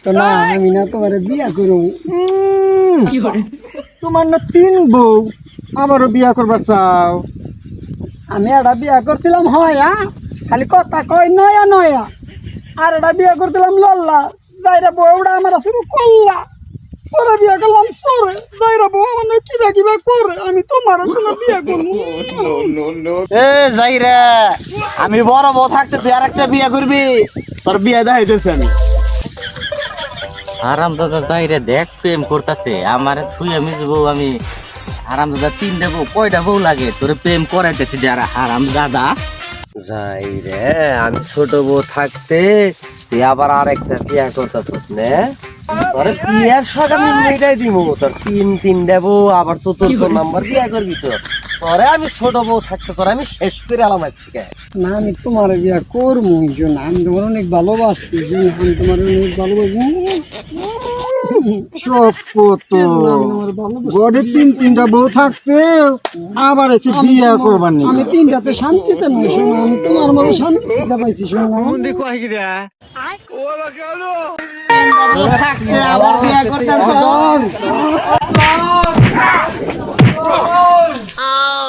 তো না আমি না তোমার বিয়া করব। তোমার না 3 বউ, আবারও বিয়া করবার চাও? আমি একটা বিয়া করছিলাম হয় খালি কথা কয় নয়া নয়া, আর একটা বিয়া করছিলাম লল্লা, যাইরা বউটা আমার আছে কল্লা। তোরা বিয়া করলাম সরে, যাইরা বউ আমার কিবা কিবা করে, আমি তোমার বিয়া করবো। এ যাইরা, আমি বড় বউ থাকতে তুই আর একটা বিয়া করবি? তোর বিয়া দেখাইতেছে আমি। হারাম দাদা যাইরে দেখ প্রেম করতেছে আমার থুই আমি বউ আমি হারাম দাদা 3টা বউ কয়টা বউ লাগে তোরে প্রেম করাইতেছি যারা হারাম দাদা। যাইরে, আমি ছোট বউ থাকতে তুই আবার আরেকটা বিয়া করতেছ না? তোর বিয়ার শখ আমি মেটাই দিব। তোর 3টা বউ আবার 4th নাম্বার বিয়া করবি তো? তোরে আমি ছোট বউ থাকতে তোর আমি শেষ করে আলাম আজকে। না আমি তোমার বিয়া করবো, এই জন্য আমি তোমার অনেক ভালোবাসি, এই জন্য আমি তোমার অনেক ভালোবাসি। সব কত গড়ে 3টা বউ থাকতে আবার এসে বিয়া করবার নেই। আমি 3টাতে শান্তিতে নয় শোনো, আমি তোমার মতো শান্তিতে পাইছি শোনো। থাকতে আবার বিয়া করতে